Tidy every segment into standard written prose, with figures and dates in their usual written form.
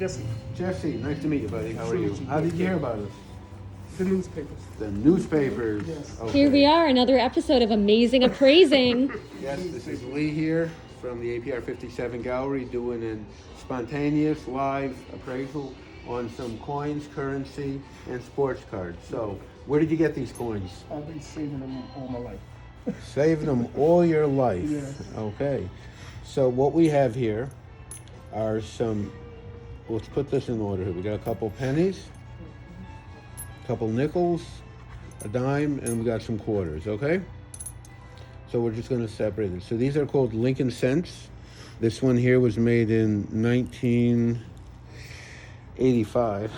Jesse. Jesse, nice to meet you, buddy. How are you? Nice to meet you. How did you hear about us? The newspapers. The newspapers. Yes. Okay. Here we are, another episode of Amazing Appraising. Yes, this is Lee here from the APR57 gallery doing a spontaneous live appraisal on some coins, currency, and sports cards. So, where did you get these coins? I've been saving them all my life. Saving them all your life. Yes. Okay. So what we have here are some, let's put this in order here. We got a couple pennies, a couple nickels, a dime, and we got some quarters, okay? So we're just gonna separate it. So these are called Lincoln cents. This one here was made in 1985.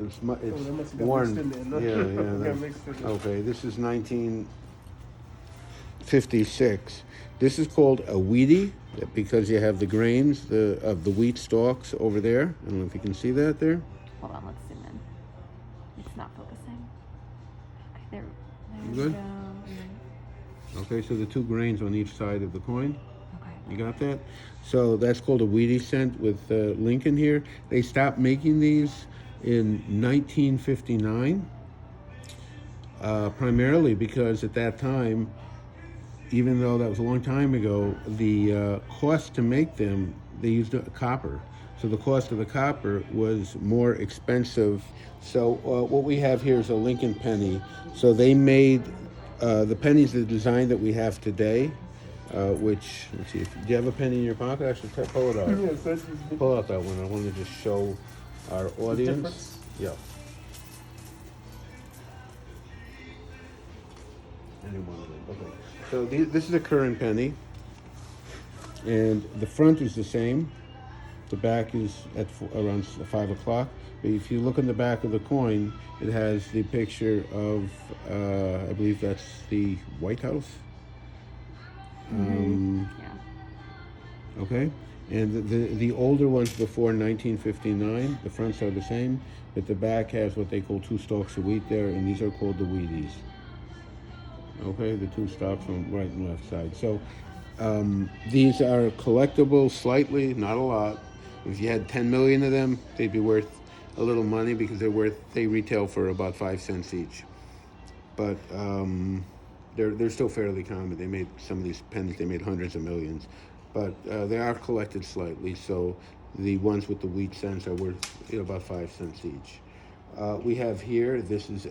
It's that must have got worn. mixed in there, no? Yeah, Got that's- mixed in there. okay, this is 1956. This is called a wheatie because you have the grains of the wheat stalks over there. I don't know if you can see that there. Hold on, let's zoom in. It's not focusing. Okay, there You we good? go. Okay, so the two grains on each side of the coin. Okay. You got that? So that's called a wheatie cent with Lincoln here. They stopped making these in 1959, primarily because at that time, even though that was a long time ago, the cost to make them, they used copper. So the cost of the copper was more expensive. So what we have here is a Lincoln penny. So they made the pennies, the design that we have today, which, let's see, do you have a penny in your pocket? I should pull it out. Yes, that's just Pull out that one. I want to just show our audience. difference. Yeah. Any one of them. Okay. So this is a current penny, and the front is the same. The back is at around 5 o'clock. But if you look in the back of the coin, it has the picture of, I believe that's the White House. Yeah. Okay, and the older ones before 1959, the fronts are the same, but the back has what they call two stalks of wheat there, and these are called the wheaties. Okay, the two stalks on right and left side. So these are collectible slightly, not a lot. If you had 10 million of them, they'd be worth a little money because they retail for about 5 cents each. But they're still fairly common. They made some of these pennies, they made hundreds of millions. But they are collected slightly, so the ones with the wheat cents are worth about 5 cents each. We have here, this is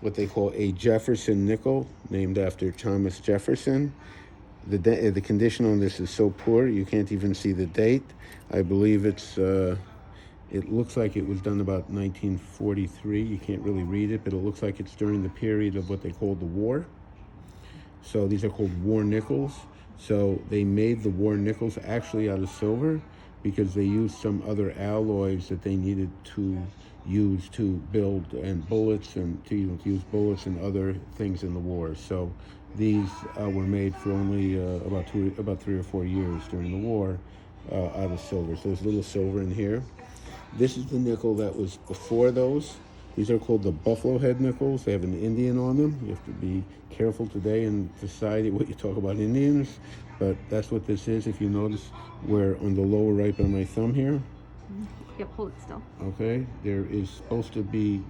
what they call a Jefferson nickel, named after Thomas Jefferson. The condition on this is so poor, you can't even see the date. I believe it looks like it was done about 1943. You can't really read it, but it looks like it's during the period of what they called the war. So these are called war nickels. So they made the war nickels actually out of silver because they used some other alloys that they needed to use to build and bullets and to use bullets and other things in the war. So these were made for only about 3 or 4 years during the war out of silver. So there's a little silver in here. This is the nickel that was before those. These are called the buffalo head nickels. They have an Indian on them. You have to be careful today in society what you talk about Indians, but that's what this is. If you notice where on the lower right by my thumb here, Yep, hold it still. okay, there is supposed to be,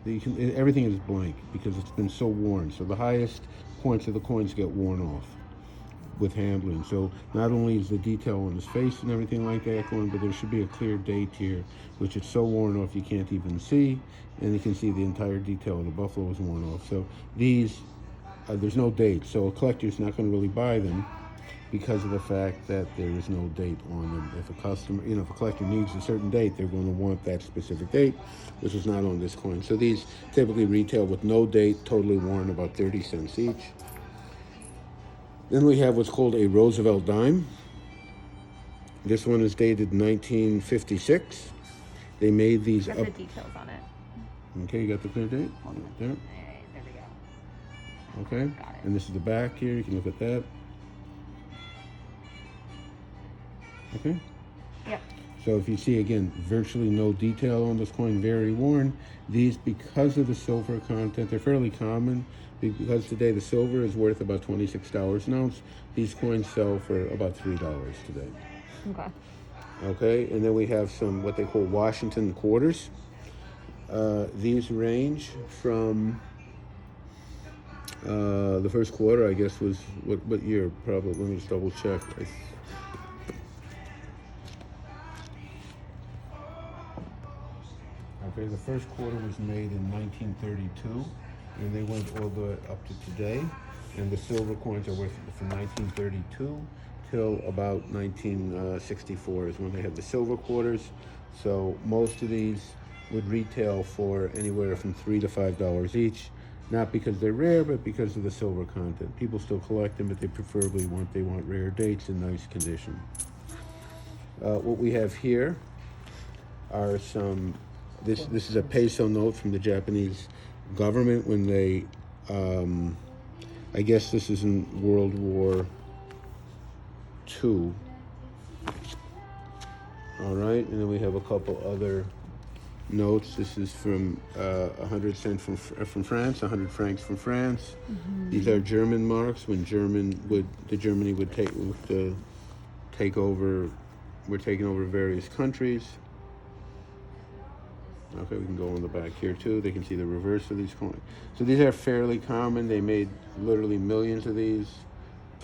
everything is blank because it's been so worn. So the highest points of the coins get worn off with handling. So not only is the detail on his face and everything like that going, but there should be a clear date here, which it's so worn off you can't even see, and you can see the entire detail of the buffalo is worn off. So these, there's no date, so a collector's not going to really buy them because of the fact that there is no date on them. If a customer, if a collector needs a certain date, they're going to want that specific date, which is not on this coin. So these typically retail with no date, totally worn, about 30 cents each. Then we have what's called a Roosevelt Dime. This one is dated 1956. They made these Got up. the details on it. Okay, you got the clear date? Hold on. There. Hey, there we go. Okay. Got it. And this is the back here. You can look at that. Okay. Yep. So if you see, again, virtually no detail on this coin, very worn. These, because of the silver content, they're fairly common. Because today the silver is worth about $26 an ounce, these coins sell for about $3 today. Okay. Okay, and then we have some what they call Washington quarters. These range from the first quarter, I guess, was what year? Probably. Let me just double check. Okay, the first quarter was made in 1932, and they went all the way up to today. And the silver coins are worth from 1932 till about 1964 is when they had the silver quarters. So most of these would retail for anywhere from $3 to $5 each, not because they're rare, but because of the silver content. People still collect them, but they preferably want rare dates in nice condition. What we have here are some. This is a peso note from the Japanese government when they. I guess this is in World War II. All right, and then we have a couple other notes. This is from 100 cents from France, 100 francs from France. Mm-hmm. These are German marks when Germany would take over. We're taking over various countries. Okay, we can go on the back here too. They can see the reverse of these coins. So these are fairly common. They made literally millions of these.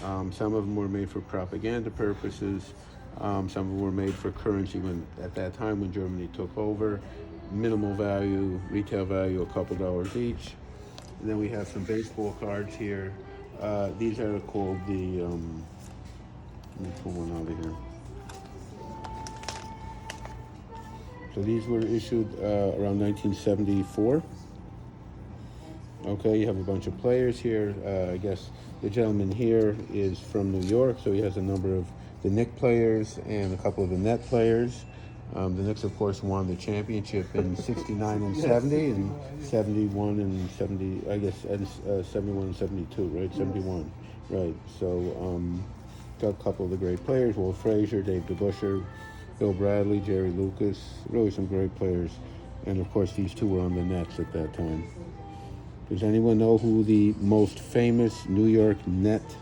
Some of them were made for propaganda purposes. Some of them were made for currency at that time when Germany took over. Minimal value, retail value, a couple dollars each. And then we have some baseball cards here. These are called the, let me pull one out of here. So these were issued around 1974. Okay, you have a bunch of players here. I guess the gentleman here is from New York, so he has a number of the Knicks players and a couple of the Net players. The Knicks, of course, won the championship in 69 and 70, and 71 and 70, I guess, 71 and 72, right? 71, right. So, got a couple of the great players, Walt Frazier, Dave DeBusschere, Bill Bradley, Jerry Lucas, really some great players. And of course, these two were on the Nets at that time. Does anyone know who the most famous New York Net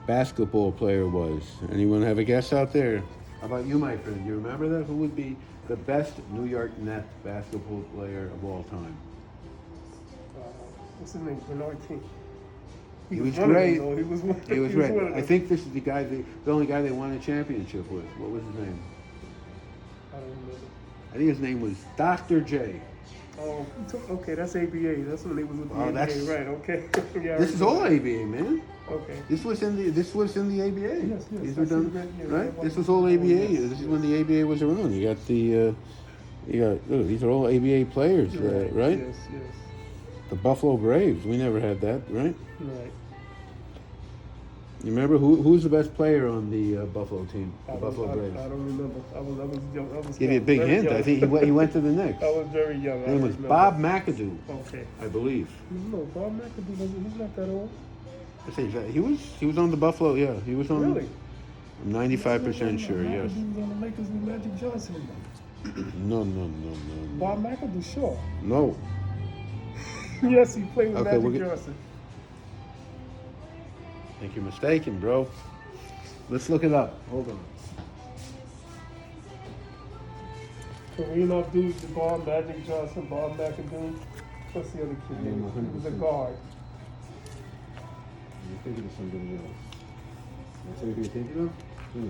basketball player was? Anyone have a guess out there? How about you, my friend? Do you remember that? Who would be the best New York Net basketball player of all time? What's his name? Bernard King. He was great. He was great. I think this is the only guy they won a championship with. What was his name? I don't remember. I think his name was Dr. J. Oh, okay, that's ABA. That's when they was with the ABA, right? Okay. Yeah, this is all ABA, man. Okay. This was in the ABA. Yes. These were done, right? This was all ABA. Yes, this is when the ABA was around. You got these are all ABA players, right? Yes. The Buffalo Braves. We never had that, right? Right. You remember who's the best player on the Buffalo team? The Buffalo Braves. I don't remember. I was young. Give you a big hint. Young. I think he went to the Knicks. I was very young. His name was Bob McAdoo. Okay. I believe. No, Bob McAdoo. He's not that old. I say he was on the Buffalo. Yeah, he was on. Really? I'm 95% sure. Yes. McAdoo was on the Lakers with Magic Johnson. No. Bob McAdoo, sure. No. Yes, he played with Okay, Magic Johnson. I think you're mistaken, bro. Let's look it up. Hold on. Kareem Abdul-Jabbar, Magic Johnson, Bob McAdoo. What's the other kid? He was a guard. You're thinking of somebody else. That's who you're thinking of?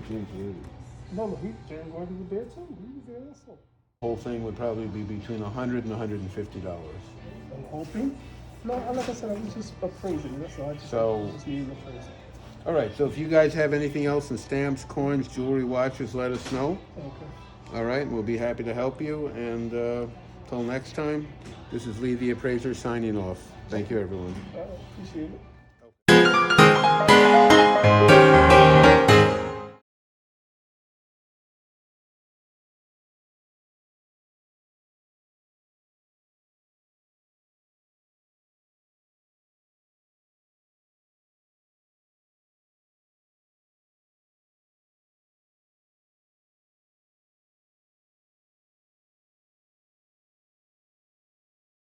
James Worthy. No, James Worthy was there too. He was there also. The whole thing would probably be between $100 and $150. I'm hoping. No, like I said, I was just appraising. That's all. I just needed appraising. All right, so if you guys have anything else in stamps, coins, jewelry, watches, let us know. Okay. All right, we'll be happy to help you. And till next time, this is Lee the Appraiser signing off. Thank you, everyone. Appreciate it.